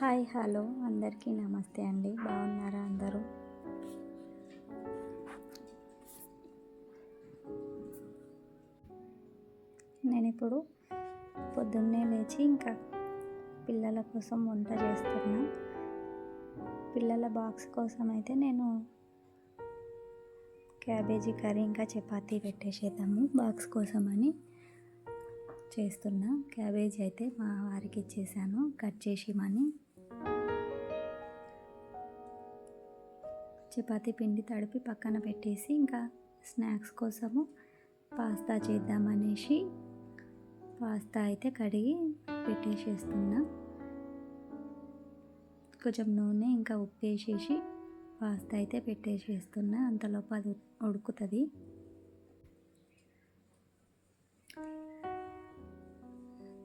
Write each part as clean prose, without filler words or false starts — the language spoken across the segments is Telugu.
హాయ్ హలో అందరికీ నమస్తే అండి. బాగున్నారా అందరూ? నేను ఇప్పుడు పొద్దున్నే లేచి ఇంకా పిల్లల కోసం వంట చేస్తున్నా. పిల్లల బాక్స్ కోసం అయితే నేను క్యాబేజీ కర్రీ ఇంకా చపాతీ పెట్టేసేద్దాము బాక్స్ కోసం అని చేస్తున్నా. క్యాబేజీ అయితే మా వారికి ఇచ్చేసాను కట్ చేసి ఇమ్మని. చపాతీ పిండి తడిపి పక్కన పెట్టేసి ఇంకా స్నాక్స్ కోసము పాస్తా చేద్దామనేసి పాస్తా అయితే కడిగి పెట్టేసేస్తున్నా. కొంచెం నూనె ఇంకా ఉప్పు వేసేసి పాస్తా అయితే పెట్టేసేస్తున్నా. అంతలోపు అది ఉడుకుతుంది.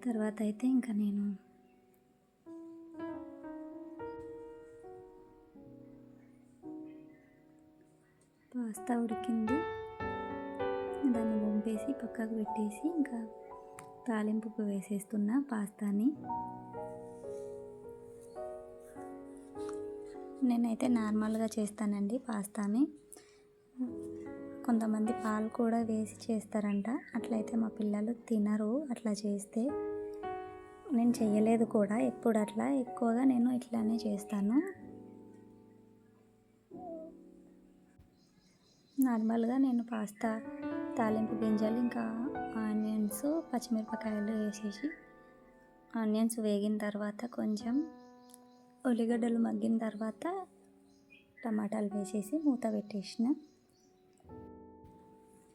తర్వాత అయితే ఇంకా నేను పాస్తా ఉడికింది, దాన్ని వంపేసి పక్కకు పెట్టేసి ఇంకా తాలింపుకు వేసేస్తున్నా పాస్తాని. నేనైతే నార్మల్గా చేస్తానండి పాస్తాని. కొంతమంది పాలు కూడా వేసి చేస్తారంట. అట్లయితే మా పిల్లలు తినరు అట్లా చేస్తే. నేను చేయలేదు కూడా ఎప్పుడు అట్లా. ఎక్కువగా నేను ఇట్లానే చేస్తాను. నార్మల్గా నేను పాస్తా తాలింపు గింజలు ఇంకా ఆనియన్స్ పచ్చిమిరపకాయలు వేసేసి ఆనియన్స్ వేగిన తర్వాత కొంచెం ఉల్లిగడ్డలు మగ్గిన తర్వాత టమాటాలు వేసేసి మూత పెట్టేసిన.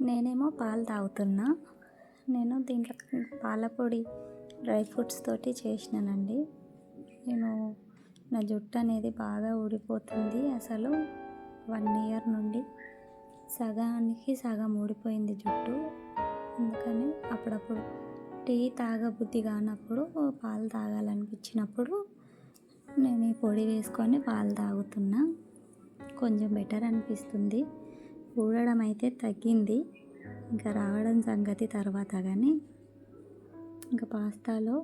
నేనేమో పాలు తాగుతున్నా. నేను దీంట్లో పాలపొడి డ్రై ఫ్రూట్స్ తోటి చేసినానండి. నా జుట్టు అనేది బాగా ఊడిపోతుంది. అసలు 1 ఇయర్ నుండి సగానికి సగం ఊడిపోయింది జుట్టు. అందుకని అప్పుడప్పుడు టీ తాగబుద్ధి కానప్పుడు, పాలు తాగాలనిపించినప్పుడు నేను ఈ పొడి వేసుకొని పాలు తాగుతున్నా. కొంచెం బెటర్ అనిపిస్తుంది. ఊడడం అయితే తగ్గింది. ఇంకా రావడం సంగతి తర్వాత. కానీ ఇంకా పాస్తాలో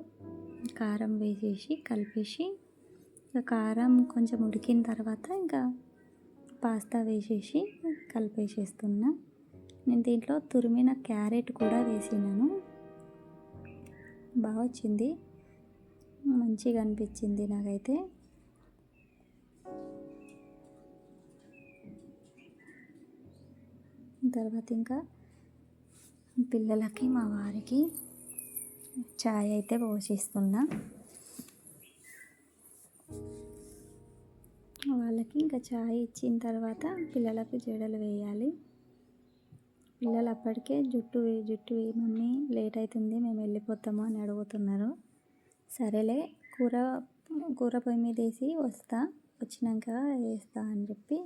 కారం వేసేసి కలిపేసి కారం కొంచెం ఉడికిన తర్వాత ఇంకా పాస్తా వేసేసి కలిపేసేస్తున్నా. నేను దీంట్లో తురిమిన క్యారెట్ కూడా వేసినాను. బాగా వచ్చింది, మంచిగా అనిపించింది నాకైతే. తర్వాత ఇంకా పిల్లలకి మా వారికి చాయ్ అయితే పోసిస్తున్నా. వాళ్ళకి ఇంకా చాయ్ ఇచ్చిన తర్వాత పిల్లలకు జడలు వేయాలి. పిల్లలు అప్పటికే జుట్టు మమ్మీ లేట్ అవుతుంది మేము వెళ్ళిపోతాము అని అడుగుతున్నారు. సరేలే కూర పొయ్యి మీద వేసి వచ్చినాక వేస్తా అని చెప్పి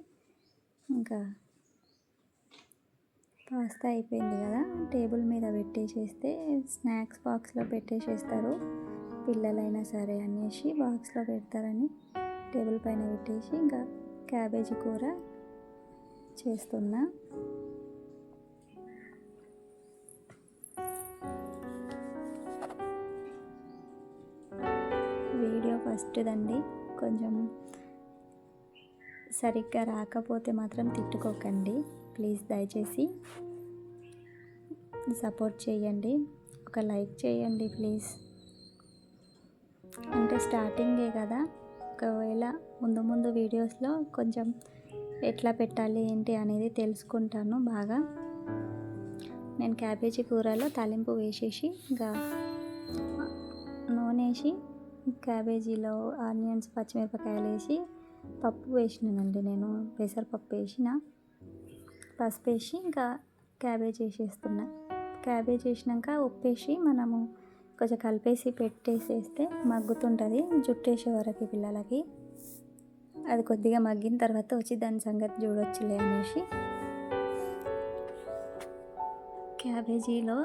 ఇంకా పాస్తా అయిపోయింది కదా, టేబుల్ మీద పెట్టేసేస్తే స్నాక్స్ బాక్స్లో పెట్టేసేస్తారు. పిల్లలైనా సరే అనేసి బాక్స్లో పెడతారని టేబుల్ పైన పెట్టేసి ఇంకా క్యాబేజీ కూర చేస్తున్నా. వీడియో ఫస్ట్దండి, కొంచెం సరిగ్గా రాకపోతే మాత్రం తిట్టుకోకండి ప్లీజ్. దయచేసి సపోర్ట్ చేయండి, ఒక లైక్ చేయండి ప్లీజ్. అంటే స్టార్టింగే కదా, ఒకవేళ ముందు వీడియోస్లో కొంచెం ఎట్లా పెట్టాలి ఏంటి అనేది తెలుసుకుంటాను బాగా. నేను క్యాబేజీ కూరలో తాలింపు వేసేసి ఇంకా నూనె వేసి క్యాబేజీలో ఆనియన్స్ పచ్చిమిరపకాయలు వేసి పప్పు వేసినానండి. నేను పెసరపప్పు వేసిన, పసుపు వేసి ఇంకా క్యాబేజ్ వేసేస్తున్నా. క్యాబేజ్ వేసినాక ఉప్పు వేసి మనము కొంచెం కలిపేసి పెట్టేసేస్తే మగ్గుతుంటుంది జుట్టు వేసే వరకు పిల్లలకి. అది కొద్దిగా మగ్గిన తర్వాత వచ్చి దాని సంగతి చూడొచ్చులే అనేసి క్యాబేజీలో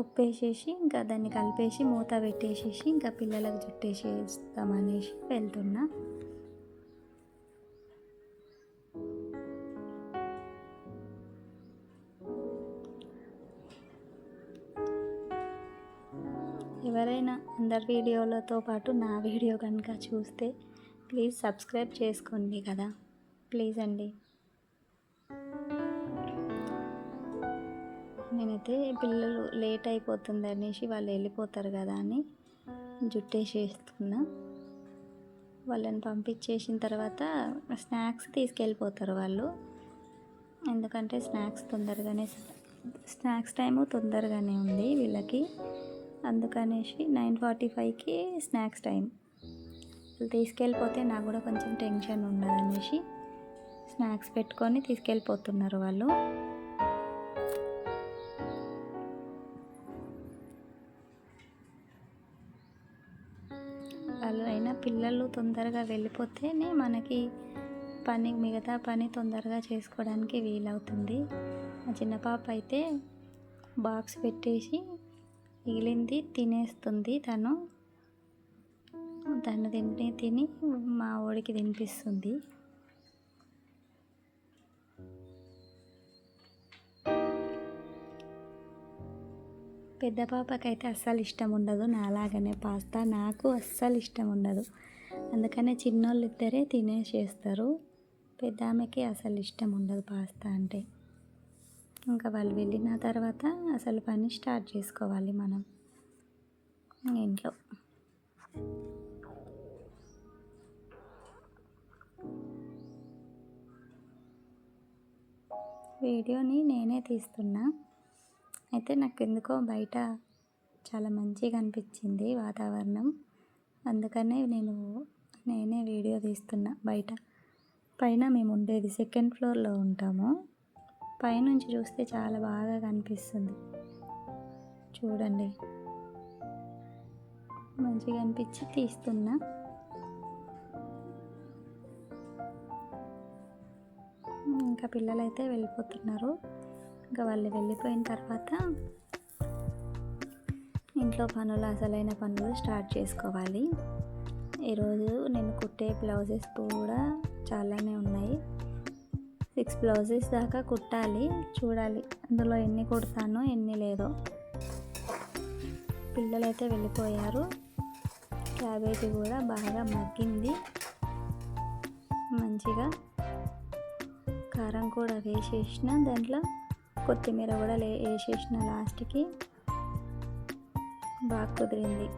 ఉప్పు వేసేసి ఇంకా దాన్ని కలిపేసి మూత పెట్టేసేసి ఇంకా పిల్లలకు జుట్టు వేసేస్తామనేసి వెళ్తున్నా. ఎవరైనా అందరి వీడియోలతో పాటు నా వీడియో కనుక చూస్తే ప్లీజ్ సబ్స్క్రైబ్ చేసుకోండి కదా, ప్లీజ్ అండి. నేనైతే పిల్లలు లేట్ అయిపోతుంది అనేసి వాళ్ళు వెళ్ళిపోతారు కదా అని జుట్టేసేస్తున్నా. వాళ్ళని పంపించేసిన తర్వాత స్నాక్స్ తీసుకెళ్ళిపోతారు వాళ్ళు, ఎందుకంటే స్నాక్స్ టైము తొందరగానే ఉంది వీళ్ళకి. అందుకనేసి 9:45కి స్నాక్స్ టైం. వాళ్ళు తీసుకెళ్ళిపోతే నాకు కూడా కొంచెం టెన్షన్ ఉండదనేసి స్నాక్స్ పెట్టుకొని తీసుకెళ్ళిపోతున్నారు వాళ్ళు. వాళ్ళు అయినా పిల్లలు తొందరగా వెళ్ళిపోతేనే మనకి మిగతా పని తొందరగా చేసుకోవడానికి వీలవుతుంది. మా చిన్న పాప అయితే బాక్స్ పెట్టేసి మిగిలింది తినేస్తుంది. తను తిని మా వాడికి తినిపిస్తుంది. పెద్ద పాపకైతే అస్సలు ఇష్టం ఉండదు నాలాగనే పాస్తా, నాకు అస్సలు ఇష్టం ఉండదు. అందుకనే చిన్నోళ్ళు ఇద్దరే తినేసేస్తారు. పెద్ద ఆమెకి అసలు ఇష్టం ఉండదు పాస్తా అంటే. ఇంకా వాళ్ళు వెళ్ళిన తర్వాత అసలు పని స్టార్ట్ చేసుకోవాలి మనం ఇంట్లో. వీడియోని నేనే తీస్తున్నా. అయితే నాకు ఎందుకో బయట చాలా మంచిగా అనిపించింది వాతావరణం, అందుకనే నేనే వీడియో తీస్తున్నా. బయట పైన మేము ఉండేది సెకండ్ ఫ్లోర్లో ఉంటాము. పైనుంచి చూస్తే చాలా బాగా కనిపిస్తుంది. చూడండి, మంచిగా అనిపించి తీస్తున్నా. ఇంకా పిల్లలైతే వెళ్ళిపోతున్నారు. ఇంకా వాళ్ళు వెళ్ళిపోయిన తర్వాత ఇంట్లో అసలైన పనులు స్టార్ట్ చేసుకోవాలి. ఈరోజు నేను కుట్టే బ్లౌజెస్ కూడా చాలానే ఉన్నాయి. 6 బ్లౌజెస్ దాకా కుట్టాలి. చూడాలి అందులో ఎన్ని కుడతానో ఎన్ని లేదో. పిల్లలైతే వెళ్ళిపోయారు. క్యాబేజీ కూడా బాగా మగ్గింది. మంచిగా కారం కూడా వేసేసిన, దాంట్లో కొత్తిమీర కూడా వేసేసిన. లాస్ట్కి బాగా కుదిరింది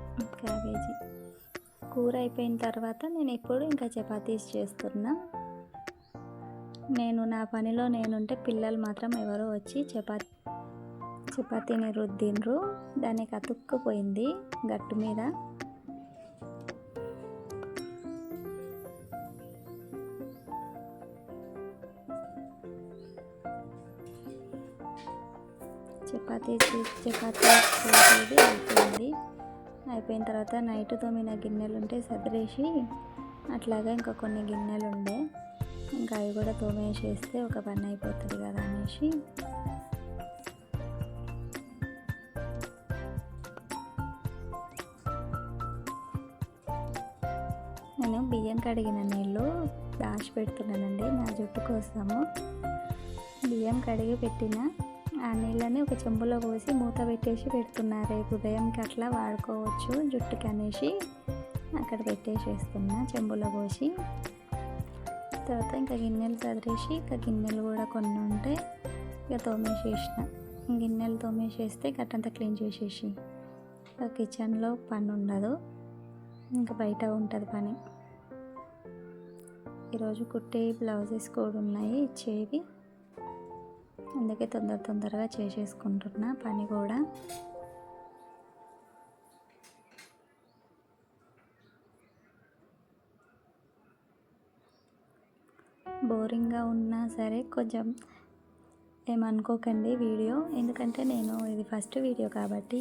క్యాబేజీ. కూర అయిపోయిన తర్వాత నేను ఇప్పుడు ఇంకా చపాతీస్ చేస్తున్నా. నా పనిలో నేనుంటే పిల్లలు మాత్రం ఎవరో వచ్చి చపాతీని రుద్దిండ్రు. దానికి అతుక్కుపోయింది గట్టు మీద. చపాతీ చేసేది అయిపోయింది. అయిపోయిన తర్వాత నైట్ తోమిన గిన్నెలు ఉంటే సదిరేసి, అట్లాగా ఇంకా కొన్ని గిన్నెలు ఉండే, ఇంకా అవి కూడా తోమేసేస్తే ఒక పని అయిపోతుంది కదా అనేసి నేను బియ్యం కడిగిన నీళ్ళు దాచి పెడుతున్నానండి నా జుట్టు కోసము. బియ్యం కడిగి పెట్టిన ఆ నీళ్ళని ఒక చెంబులో పోసి మూత పెట్టేసి పెడుతున్నా. రేపు ఉదయంకి అట్లా వాడుకోవచ్చు జుట్టుకి అనేసి అక్కడ పెట్టేసేస్తున్నా చెంబులో పోసి. తర్వాత ఇంకా గిన్నెలు సదిరేసి, ఇంకా గిన్నెలు కూడా కొన్ని ఉంటే ఇక తోమేసేసిన. గిన్నెలు తోమేసేస్తే గట్టంతా క్లీన్ చేసేసి కిచెన్లో పని ఉండదు, ఇంకా బయట ఉంటుంది పని. ఈరోజు కుట్టే బ్లౌజెస్ కూడా ఉన్నాయి ఇచ్చేవి, అందుకే తొందరగా చేసేసుకుంటున్నా పని కూడా. బోరింగ్గా ఉన్నా సరే కొంచెం ఏమనుకోకండి వీడియో, ఎందుకంటే ఇది ఫస్ట్ వీడియో కాబట్టి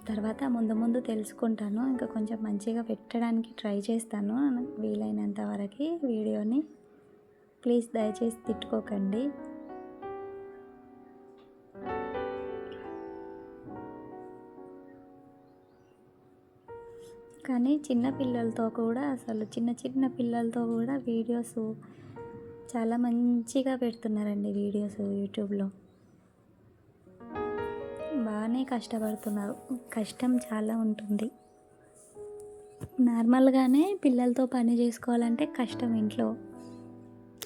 తర్వాత ముందు తెలుసుకుంటాను. ఇంకా కొంచెం మంచిగా పెట్టడానికి ట్రై చేస్తాను వీలైనంత వరకు వీడియోని. ప్లీజ్ దయచేసి తిట్టుకోకండి. కానీ చిన్న పిల్లలతో కూడా వీడియోస్ చాలా మంచిగా పెడుతున్నారండి వీడియోస్ యూట్యూబ్లో. బాగానే చాలానే కష్టపడుతున్నారు. కష్టం చాలా ఉంటుంది. నార్మల్గానే పిల్లలతో పని చేసుకోవాలంటే కష్టం.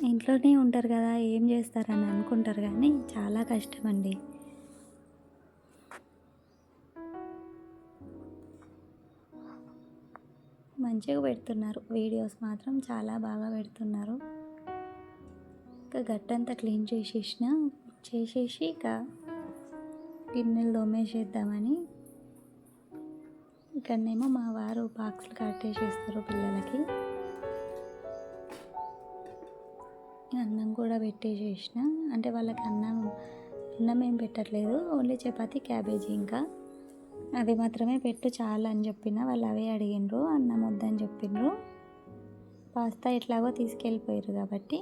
ఇంట్లోనే ఉంటారు కదా, ఏం చేస్తారని అనుకుంటారు, కానీ చాలా కష్టం అండి. మంచిగా పెడుతున్నారు వీడియోస్, మాత్రం చాలా బాగా పెడుతున్నారు. ఇంకా గట్టంతా క్లీన్ చేసేసి ఇక గిన్నెలు తోమేసేద్దామని. ఇక్కడనేమో మా వారు బాక్సులు కట్టేసేస్తారు పిల్లలకి. అన్నం కూడా పెట్టేసేసిన, అంటే వాళ్ళకి అన్నం ఏం పెట్టట్లేదు, ఓన్లీ చపాతి క్యాబేజీ, ఇంకా అవి మాత్రమే పెట్టు చాలా అని చెప్పిన. వాళ్ళు అవే అడిగినరు, అన్నం వద్దని చెప్పిండ్రు. పాస్తా ఎట్లాగో తీసుకెళ్ళిపోయారు కాబట్టి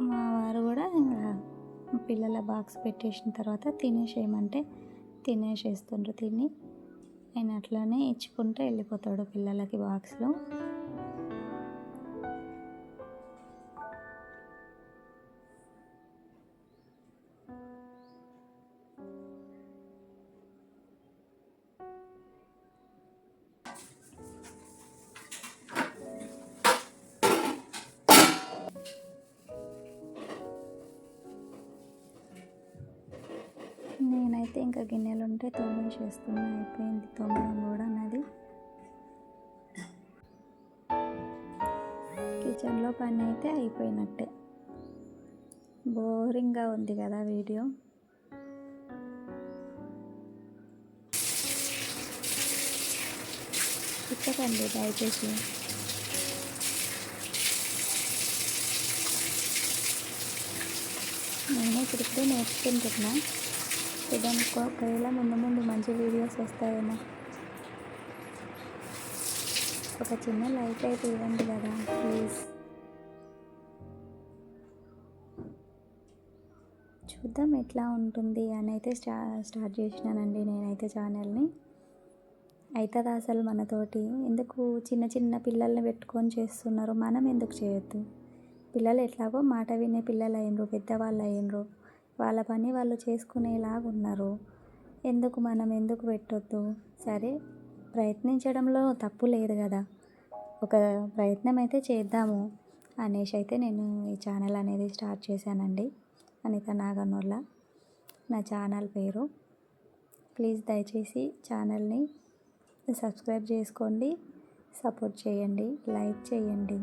మా వారు కూడా పిల్లల బాక్స్ పెట్టేసిన తర్వాత తినేసేయమంటే తినేసేస్తుండ్రు. తిని ఆయన అట్లానే ఇచ్చుకుంటూ వెళ్ళిపోతాడు పిల్లలకి బాక్స్లో. నేనైతే ఇంకా గిన్నెలు ఉంటే తోమేసేస్తున్నా, అయిపోయింది తోమడం కూడా నాది. కిచెన్లో పని అయితే అయిపోయినట్టే. బోరింగ్గా ఉంది కదా వీడియో. చెప్పకండి దయచేసి. నేను ఇప్పుడిప్పుడే నేర్చుకుంటున్నా. చూద్దాం, ఒకవేళ ముందు మంచి వీడియోస్ వస్తాయేమో. ఒక చిన్న లైక్ అయితే ఇవ్వండి కదా ప్లీజ్. చూద్దాం ఎట్లా ఉంటుంది అని అయితే స్టార్ట్ చేసినానండి నేనైతే ఛానల్ని. అవుతుందా అసలు మనతోటి? ఎందుకు చిన్న పిల్లల్ని పెట్టుకొని చేస్తున్నారు, మనం ఎందుకు చేయొద్దు? పిల్లలు ఎట్లాగో మాట వినే పిల్లలు అయినరు, పెద్దవాళ్ళు అయినరు, వాళ్ళ పని వాళ్ళు చేసుకునేలాగా ఉన్నారు. మనం ఎందుకు పెట్టొద్దు? సరే, ప్రయత్నించడంలో తప్పు లేదు కదా. ఒక ప్రయత్నం అయితే చేద్దాము అనేసి అయితే నేను ఈ ఛానల్ అనేది స్టార్ట్ చేశానండి. అనిత నాగనోళ్ళ నా ఛానల్ పేరు. ప్లీజ్ దయచేసి ఛానల్ని సబ్స్క్రైబ్ చేసుకోండి, సపోర్ట్ చేయండి, లైక్ చేయండి.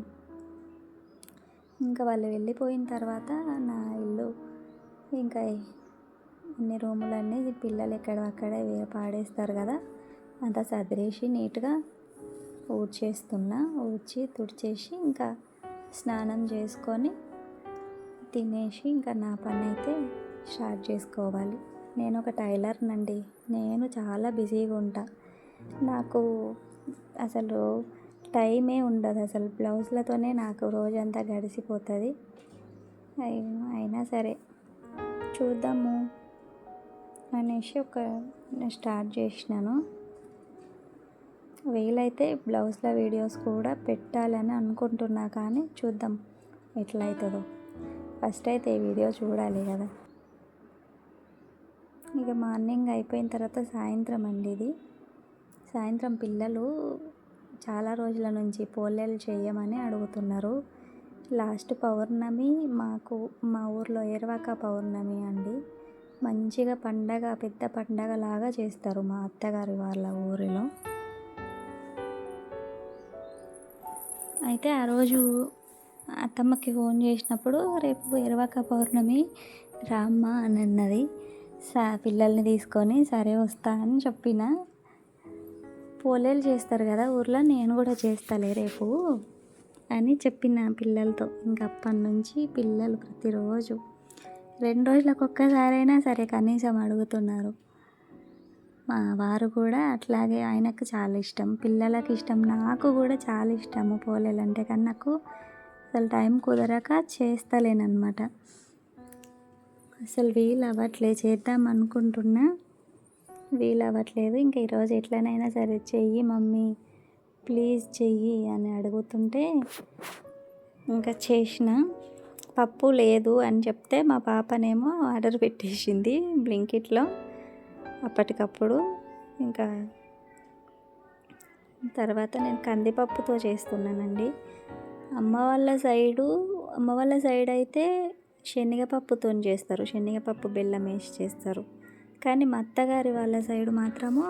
ఇంకా వాళ్ళు వెళ్ళిపోయిన తర్వాత నా ఇల్లు ఇంకా అన్ని రూములన్నీ పిల్లలు ఎక్కడక్కడే పాడేస్తారు కదా, అంతా సదిరేసి నీట్గా ఊడ్చి తుడిచేసి ఇంకా స్నానం చేసుకొని తినేసి ఇంకా నా పని అయితే స్టార్ట్ చేసుకోవాలి. నేను ఒక టైలర్నండి. నేను చాలా బిజీగా ఉంటా. నాకు అసలు టైమే ఉండదు. అసలు బ్లౌజ్లతోనే నాకు రోజంతా గడిచిపోతుంది. అయినా సరే చూద్దాము అనేసి స్టార్ట్ చేసినాను. వీలైతే బ్లౌజ్ల వీడియోస్ కూడా పెట్టాలని అనుకుంటున్నా, కానీ చూద్దాం ఎట్లయితుందో. ఫస్ట్ అయితే ఈ వీడియో చూడాలి కదా. ఇక మార్నింగ్ అయిపోయిన తర్వాత సాయంత్రం అండి ఇది. సాయంత్రం పిల్లలు చాలా రోజుల నుంచి పోలేలు చేయమని అడుగుతున్నారు. లాస్ట్ పౌర్ణమి మా ఊర్లో ఏర్వాక పౌర్ణమి అండి. మంచిగా పెద్ద పండగ లాగా చేస్తారు మా అత్తగారి వాళ్ళ ఊరిలో. అయితే ఆ రోజు అత్తమ్మకి ఫోన్ చేసినప్పుడు రేపు ఏర్వాక పౌర్ణమి రామ్మ అని అన్నది. పిల్లల్ని తీసుకొని సరే వస్తా అని చెప్పిన. పోలేలు చేస్తారు కదా ఊర్లో, నేను కూడా చేస్తాలే రేపు అని చెప్పిన పిల్లలతో. ఇంక అప్పటి నుంచి పిల్లలు ప్రతిరోజు 2 రోజులకు ఒక్కసారైనా సరే కనీసం అడుగుతున్నారు. మా వారు కూడా అట్లాగే, ఆయనకు చాలా ఇష్టం, పిల్లలకి ఇష్టం, నాకు కూడా చాలా ఇష్టము పోలేలు అంటే. కానీ నాకు అసలు టైం కుదరక చేస్తలేనమాట. అసలు వీలు అవ్వట్లేదు. చేద్దాం అనుకుంటున్నా, వీలు అవ్వట్లేదు. ఇంకా ఈరోజు ఎట్లనైనా సరే చెయ్యి మమ్మీ ప్లీజ్ చెయ్యి అని అడుగుతుంటే ఇంకా చేసిన. పప్పు లేదు అని చెప్తే మా పాపనేమో ఆర్డర్ పెట్టేసింది బ్లింకిట్లో. అప్పటికప్పుడు. ఇంకా తర్వాత నేను కందిపప్పుతో చేస్తున్నానండి. అమ్మ వాళ్ళ సైడ్ అయితే శనగపప్పుతో చేస్తారు, శనగపప్పు బెల్లం వేసి చేస్తారు. కానీ మా అత్తగారి వాళ్ళ సైడ్ మాత్రము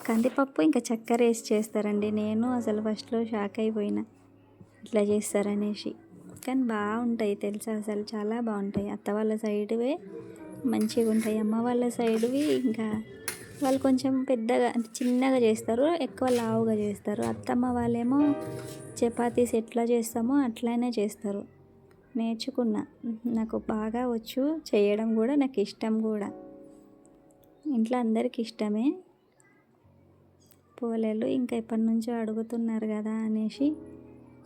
కందిపప్పు ఇంకా చక్కెర వేసి చేస్తారండి. నేను అసలు ఫస్ట్లో షాక్ అయిపోయినా ఇట్లా చేస్తారనేసి. కానీ బాగుంటాయి తెలుసా, అసలు చాలా బాగుంటాయి. అత్త వాళ్ళ సైడ్వే మంచిగా ఉంటాయి, అమ్మ వాళ్ళ సైడ్వి ఇంకా వాళ్ళు కొంచెం పెద్దగా అంటే చిన్నగా చేస్తారు, ఎక్కువ లావుగా చేస్తారు. అత్తమ్మ వాళ్ళేమో చపాతీస్ ఎట్లా చేస్తామో అట్లానే చేస్తారు. నేర్చుకున్నా, నాకు బాగా వచ్చు చేయడం కూడా, నాకు ఇష్టం కూడా. ఇంట్లో అందరికి ఇష్టమే పోలేలు. ఇంకా ఎప్పటి నుంచో అడుగుతున్నారు కదా అనేసి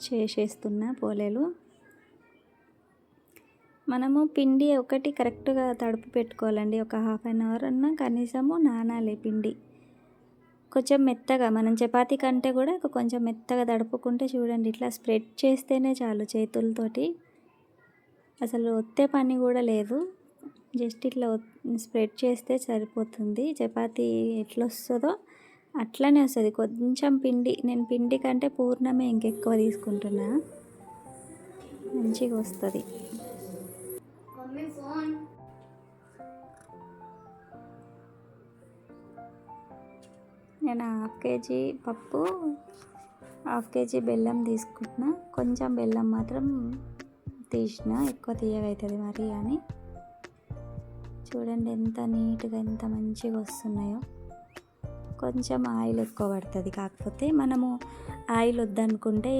చేసేస్తున్నా పోలేలు. మనము పిండి ఒకటి కరెక్ట్గా తడుపు పెట్టుకోవాలండి. ఒక 1/2 అవర్ అన్నా కనీసము నానాలి పిండి. కొంచెం మెత్తగా, మనం చపాతీ కంటే కూడా కొంచెం మెత్తగా తడుపుకుంటే చూడండి, ఇట్లా స్ప్రెడ్ చేస్తేనే చాలు చేతులతోటి. అసలు ఒత్తే పని కూడా లేదు, జస్ట్ ఇట్లా స్ప్రెడ్ చేస్తే సరిపోతుంది. చపాతీ ఎట్లా వస్తుందో అట్లనే వస్తుంది. కొంచెం పిండి, నేను పిండి కంటే పూర్ణమే ఇంకెక్కువ తీసుకుంటున్నా, మంచిగా వస్తుంది. నేను 1/2 కేజీ పప్పు, 1/2 కేజీ బెల్లం తీసుకుంటున్నా. కొంచెం బెల్లం మాత్రం తీసిన, ఎక్కువ తీయగా అవుతుంది మరి అని. చూడండి ఎంత నీట్గా, ఎంత మంచిగా వస్తున్నాయో. కొంచెం ఆయిల్ ఎక్కువ పడుతుంది, కాకపోతే మనము ఆయిల్ వద్దనుకుంటే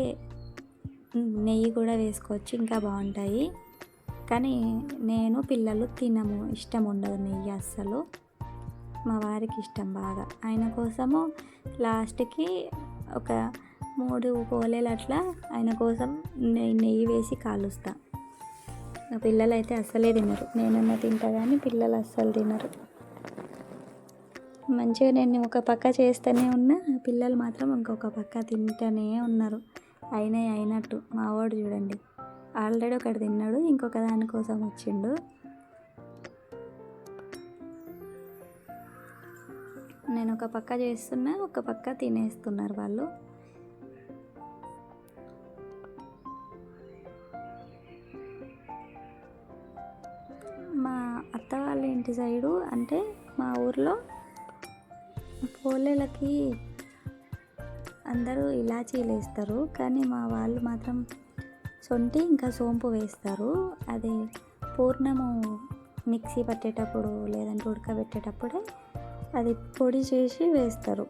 నెయ్యి కూడా వేసుకోవచ్చు, ఇంకా బాగుంటాయి. కానీ నేను పిల్లలు తినము, ఇష్టం ఉండదు నెయ్యి అస్సలు. మా వారికి ఇష్టం బాగా, ఆయన కోసము లాస్ట్కి ఒక 3 పోలేలు అట్లా ఆయన కోసం నెయ్యి వేసి కాలుస్తా. పిల్లలు అయితే అస్సలే తినరు, నేనన్నా తింటా కానీ పిల్లలు అస్సలు తినరు. మంచిగా నేను ఒక పక్క చేస్తూనే ఉన్నా, పిల్లలు మాత్రం ఇంకొక పక్క తింటూనే ఉన్నారు. అయినట్టు మా వాడు చూడండి, ఆల్రెడీ ఒకటి తిన్నాడు, ఇంకొక దానికోసం వచ్చిండు. నేను ఒక పక్క చేస్తున్నా, ఒక పక్క తినేస్తున్నారు వాళ్ళు. మా అత్త వాళ్ళ ఇంటి సైడు అంటే మా ఊర్లో పోలేలకి అందరూ ఇలాచీలు వేస్తారు, కానీ మా వాళ్ళు మాత్రం సొంటి ఇంకా సోంపు వేస్తారు. అది పూర్ణము మిక్సీ పట్టేటప్పుడు లేదంటే ఉడకబెట్టేటప్పుడే అది పొడి చేసి వేస్తారు,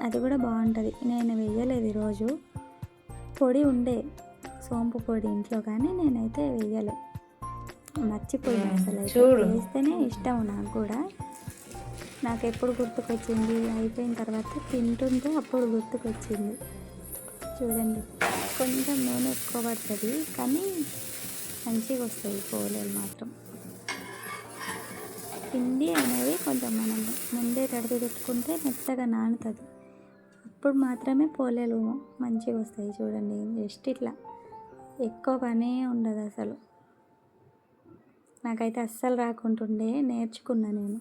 అది కూడా బాగుంటుంది. నేను వేయలేదు ఈరోజు, పొడి ఉండే సోంపు పొడి ఇంట్లో, కానీ నేనైతే వేయలే, మర్చిపోయాను అసలు. అయితే వేస్తేనే ఇష్టం నాకు కూడా. నాకు ఎప్పుడు గుర్తుకొచ్చింది, అయిపోయిన తర్వాత తింటుంటే అప్పుడు గుర్తుకొచ్చింది. చూడండి కొంచెం నూనె ఎక్కువ పడుతుంది, కానీ మంచిగా వస్తాయి పోలేలు మాత్రం. పిండి అనేది కొంచెం మనం ముందే తడిపి పెట్టుకుంటే మెత్తగా నానుతుంది, అప్పుడు మాత్రమే పోలేలు మంచిగా వస్తాయి. చూడండి జస్ట్ ఇట్లా, ఎక్కువ పనే ఉండదు అసలు. నాకైతే అస్సలు రాకుంటుండే, నేర్చుకున్నా నేను.